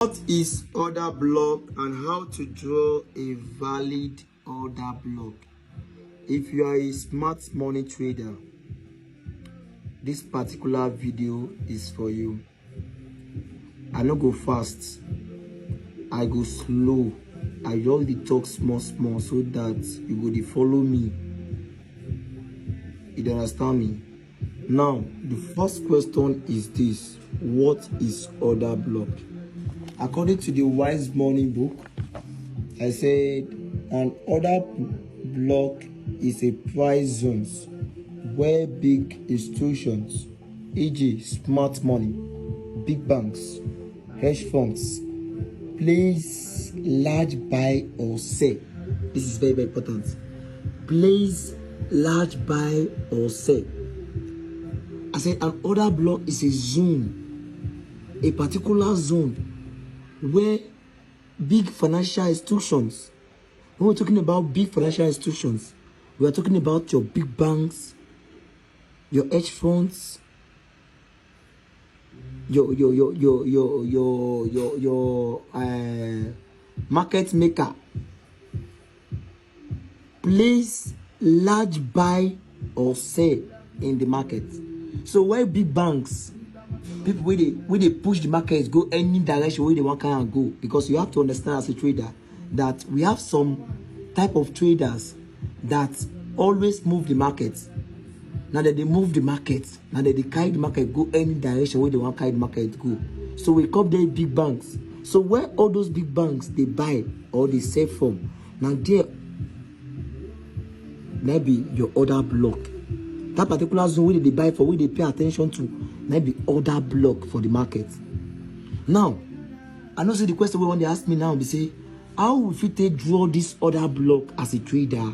What is order block and how to draw a valid order block? If you are a smart money trader, this particular video is for you. I no go fast, I go slow. I just dey talk small so that you go dey follow me. You understand me? Now, the first question is this: what is order block? According to the Wise Money book, I said an order block is a price zones where big institutions, e.g. smart money, big banks, hedge funds, place large buy or sell. This is very important. Place large buy or sell. I said an order block is a zone, a particular zone where big financial institutions, when we're talking about big financial institutions, we are talking about your big banks, your hedge funds, your market maker. Place large buy or sell in the market. So where big banks, people where they push the market go any direction where they want to go, because you have to understand as a trader that we have some type of traders that always move the market. Now that they move the market, now that they carry the market go any direction where they want to carry the market go. So we call them big banks. So where all those big banks they buy or they sell from, now there maybe your order block. That particular zone where they buy for, where they pay attention to, maybe order block for the market. Now, I know the question when they ask me now, they say, how will we take draw this order block as a trader?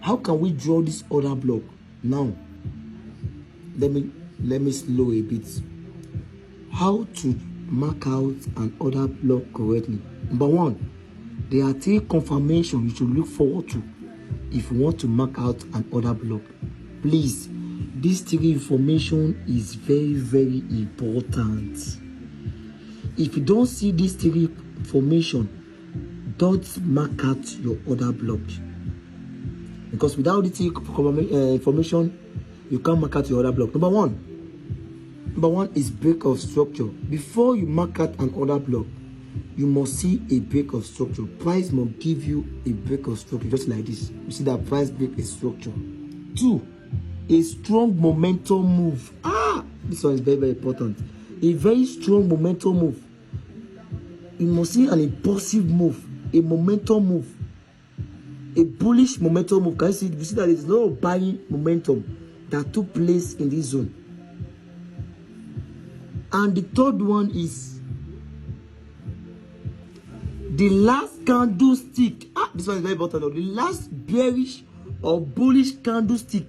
How can we draw this order block? Now, let me slow a bit. How to mark out an order block correctly? Number one, there are three confirmations you should look forward to if you want to mark out an order block. Please, this three information is very important. If you don't see this three information, don't mark out your order block, because without this information you can't mark out your order block. Number one is break of structure. Before you mark out an order block, you must see a break of structure. Price must give you a break of structure, just like this. You see that price break a structure. Two, a strong momentum move. This one is very important. A very strong momentum move. You must see an impulsive move, a momentum move, a bullish momentum move. Can you see? You see that there is no buying momentum that took place in this zone. And the third one is the last candlestick. This one is very important. The last bearish or bullish candlestick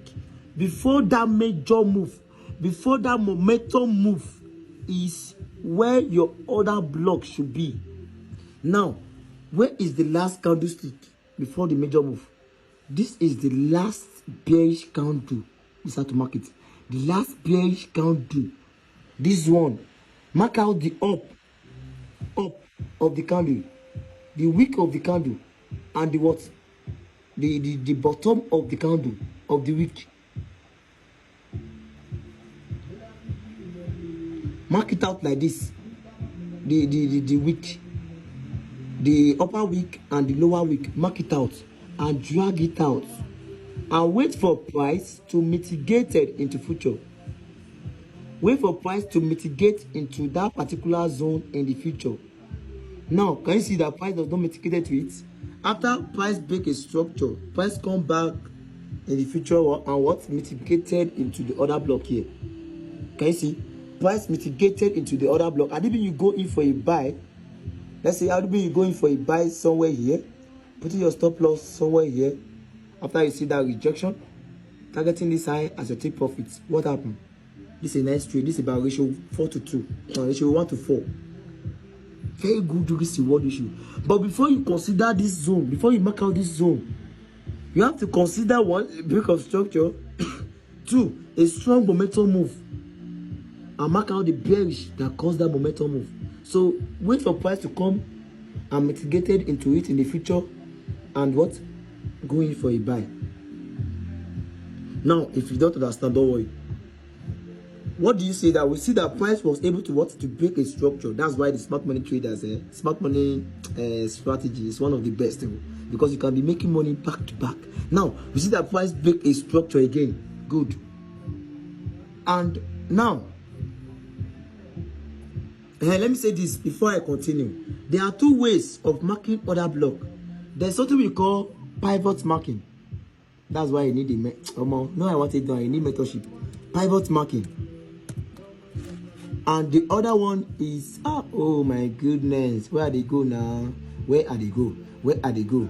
before that major move, before that momentum move, is where your order block should be. Now, where is the last candlestick before the major move? This is the last bearish candle. You start to mark it. The last bearish candle. This one. Mark out the up of the candle, the wick of the candle, and the what? The bottom of the candle of the wick. Mark it out like this. The wick, the upper wick and the lower wick. Mark it out and drag it out, and wait for price to mitigate it into future. Wait for price to mitigate into that particular zone in the future. Now, can you see that price does not mitigate to it? After price break a structure, price come back in the future and what mitigated into the order block here. Can you see? Price mitigated into the order block. And even you go in for a buy, let's say how do you go in for a buy somewhere here, putting your stop loss somewhere here. After you see that rejection, targeting this high as your take profits, what happened? This is a nice trade. This is about ratio 4:2, ratio 1:4. Very good risk reward issue. But before you consider this zone, before you mark out this zone, you have to consider one, a break of structure, two, a strong momentum move, and mark out the bearish that caused that momentum move. So wait for price to come and mitigated into it in the future, and what? Go in for a buy. Now, if you don't understand, don't worry. What do you say that we see that price was able to what? To break a structure. That's why the smart money traders, smart money strategy is one of the best, because you can be making money back to back. Now, we see that price break a structure again. Good. And now, let me say this before I continue. There are two ways of marking order block. There's something we call pivot marking. That's why you need a no, I want it done. You need mentorship. Pivot marking. And the other one is oh my goodness, where are they go now? Where are they go? Where are they go?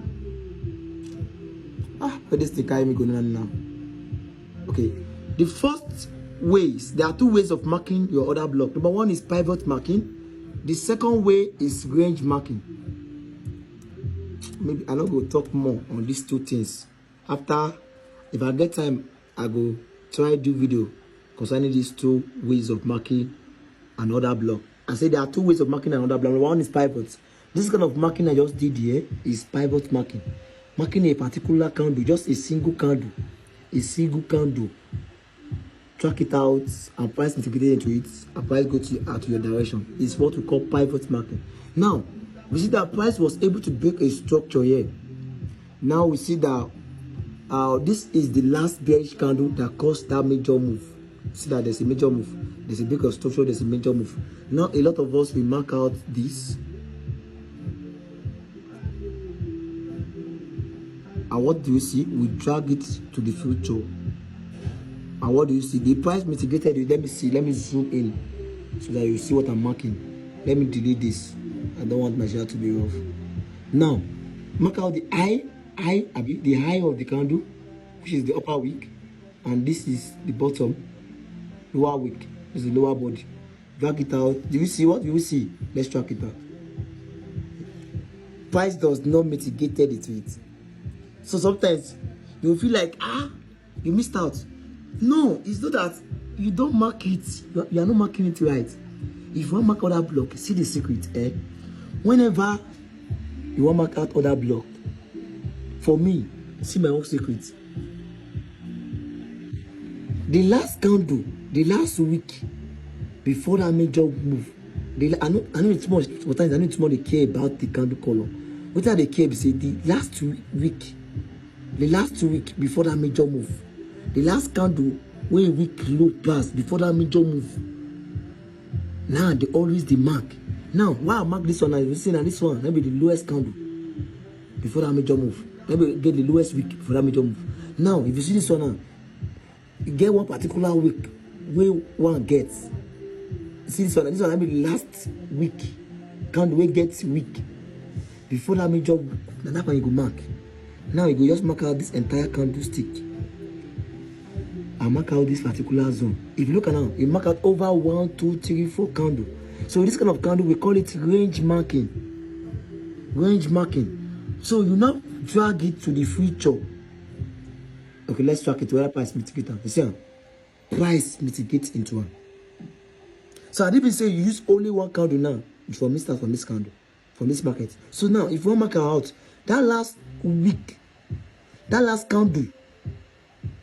Where this thing carry me going on now? Okay, the first ways, there are two ways of marking your order block. Number one is pivot marking. The second way is range marking. Maybe I'm not going to talk more on these two things. After, if I get time, I go try do video concerning these two ways of marking an order block. I say there are two ways of marking an order block. One is pivot. This kind of marking I just did here is pivot marking. Marking a particular candle, just a single candle. A single candle. Track it out and price integrated into it. And price go to your direction. It's what we call pivot marking. Now, we see that price was able to break a structure here. Now we see that this is the last bearish candle that caused that major move. See that there's a major move. There's a big structure, there's a major move. Now a lot of us will mark out this. And what do you see? We drag it to the future. And what do you see? The price mitigated it. Let me see. Let me zoom in so that you see what I'm marking. Let me delete this. I don't want my share to be off. Now, mark out the the high of the candle, which is the upper wick, and this is the bottom, lower wick. This is the lower body. Drag it out. Do you see what you will see? Let's track it out. Price does not mitigate it to it. So sometimes you feel like you missed out. No, it's not that you don't mark it. You are not marking it right. If you want to mark order block, see the secret. Whenever you want to mark out order block, for me, see my own secret. The last candle, the last week before that major move, I know it's much. Sometimes I know it's more they care about the candle color. What are they care? They say the last 2 week before that major move, the last candle when a week low pass before that major move. Now they always the mark. Now why I mark this one? I was saying that this one maybe the lowest candle before that major move. Maybe get the lowest week before that major move. Now if you see this one now, you get one particular week where one gets. See this one will be the last week candle where gets week before that major. Then that one you go mark. Now you go just mark out this entire candlestick. I mark out this particular zone. If you look at now, you mark out over 1, 2, 3, 4 candle. So this kind of candle we call it range marking. Range marking. So you now drag it to the future. Okay, let's track it to where price mitigate. You see, price mitigate into one. So I didn't say you use only one candle now for this candle, from this market. So now if you want mark out that last week, that last candle,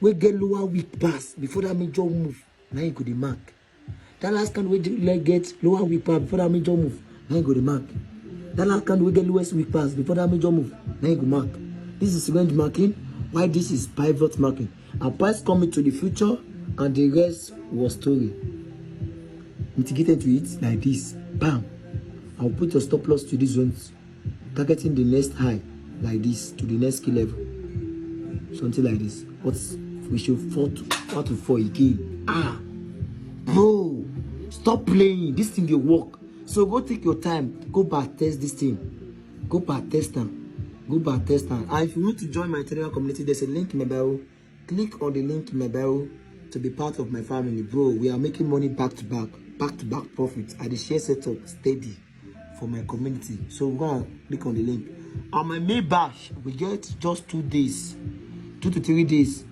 we get lower week pass before that major move. Now you go the mark. That last candle we get lower week pass before that major move. Now you go the mark. That last candle we get lowest week pass before that major move. Now you go mark. This is range marking. Why this is pivot marking? And price coming to the future, and the rest was story. Mitigated to it like this. Bam. I'll put your stop loss to these zones, targeting the next high like this to the next key level. Something like this. We should fall to 4 again. Bro, stop playing. This thing will work. So go take your time. Go back test this thing. Go back test them. Go back test them. And if you want to join my Telegram community, there's a link in my bio. Click on the link in my bio to be part of my family, bro. We are making money back to back profits. I share setup steady for my community. So go and click on the link. On my May bash, we get just 2 days, 2 to 3 days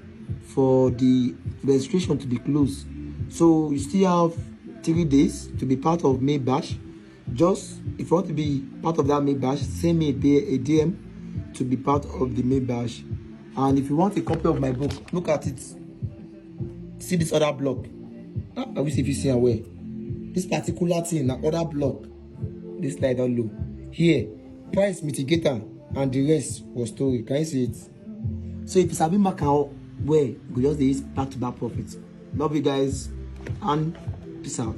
for the registration to be closed. So you still have 3 days to be part of May bash. Just if you want to be part of that May bash, send me a DM to be part of the May bash. And if you want a copy of my book, look at it. See this other block. I wish if you see where this particular thing, that other block, this slide down low. Here, price mitigator and the rest was story. Can you see it? So if it's a bit mark out where we just use back-to-back profits. Love you guys and peace out.